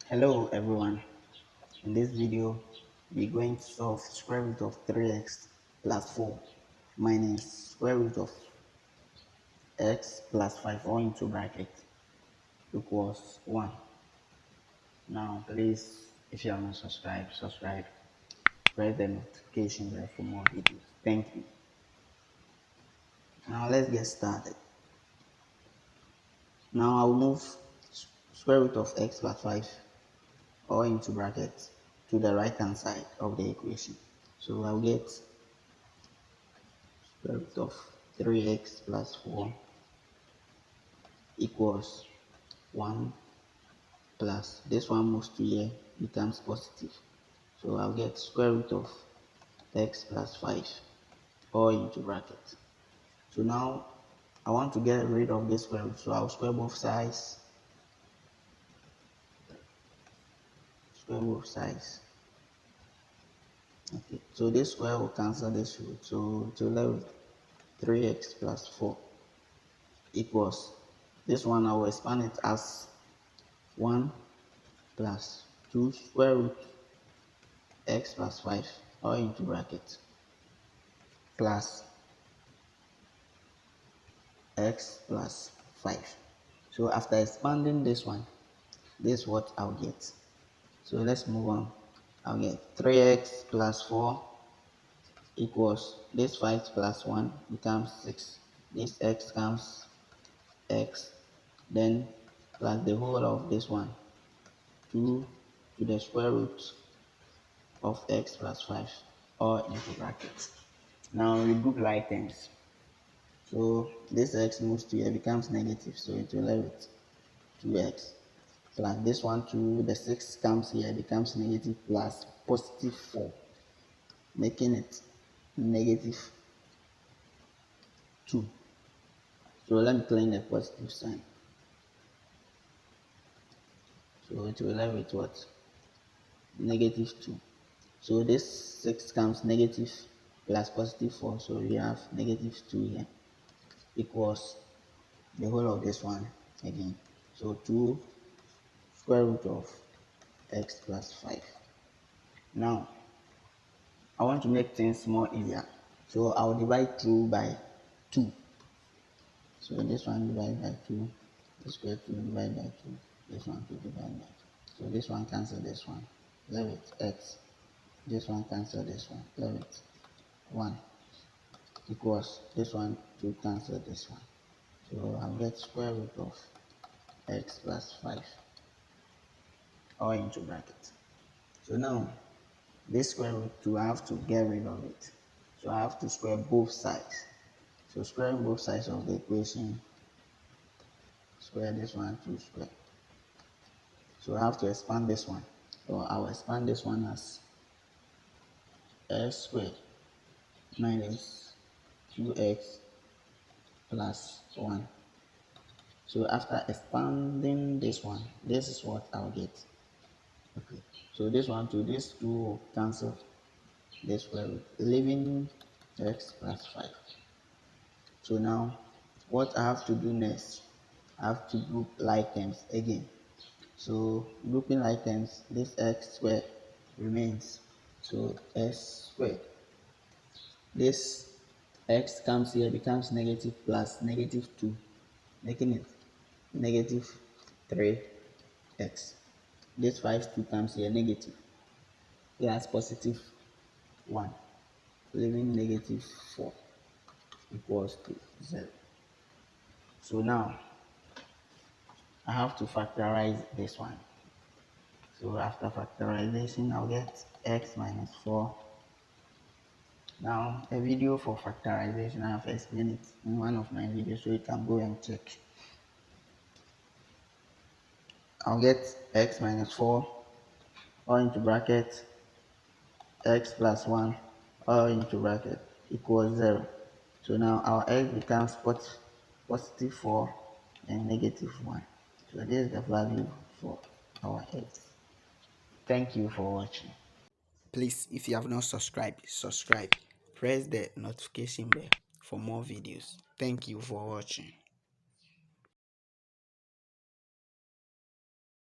Hello everyone, in this video we're going to solve square root of 3x plus 4 minus square root of x plus 5 all into bracket equals 1. Now please, if you are not subscribed, subscribe, press the notification bell for more videos. Thank you. Now let's get started. Now I'll move square root of x plus 5 all into bracket to the right hand side of the equation. So I'll get square root of 3x plus 4 equals 1 plus this one moves to here, becomes positive. So I'll get square root of x plus 5 all into bracket. So now I want to get rid of this square root, so I'll square both sides. Okay, so this square will cancel this root, so to level 3x plus 4 equals this one. I will expand it as 1 plus 2 square root x plus 5 all into bracket plus x plus 5. So after expanding this one, this is what I'll get. So let's move on. I'll get 3x plus 4 equals this 5 plus 1 becomes 6. This x comes x, then plus the whole of this one, 2 to the square root of x plus 5 all into brackets. Now we group like terms. So this x moves to here, becomes negative, so it will leave it 2x plus this one, 2, the 6 comes here, becomes negative plus positive 4, making it negative 2. So let me clean the positive sign. So it will leave it what? Negative 2. So this 6 comes negative plus positive 4, so we have negative 2 here equals the whole of this one again. So 2 square root of x plus 5. Now I want to make things more easier, so I'll divide through by 2. So this one divided by 2, this square 2 divided by 2, this one 2 divided by 2. So this one cancel this one, leave it x. This one cancel this one, leave it 1 equals this one 2 cancel this one. So I'll get square root of x plus 5 all into bracket. So now this square root 2, I have to get rid of it. So I have to square both sides. So squaring both sides of the equation, square this one, 2 square. So I have to expand this one. So I'll expand this one as x squared minus 2x plus 1. So after expanding this one, this is what I'll get. Okay, so this one to this 2 will cancel this square root, leaving x plus 5. So now what I have to do next, I have to group like terms again. So grouping like terms, this x squared remains, so s squared. This x comes here, becomes negative plus negative 2, making it negative 3x. This 5 2 comes here, negative plus positive 1, leaving negative 4 equals to 0. So now I have to factorize this one. So after factorization, I'll get x minus 4. Now a video for factorization, I have explained it in one of my videos, so you can go and check. I'll get x minus 4 all into bracket x plus 1 all into bracket equals 0. So now our x becomes positive 4 and negative 1. So this is the value for our x. Thank you for watching. Please, if you have not subscribed, subscribe. Press the notification bell for more videos. Thank you for watching.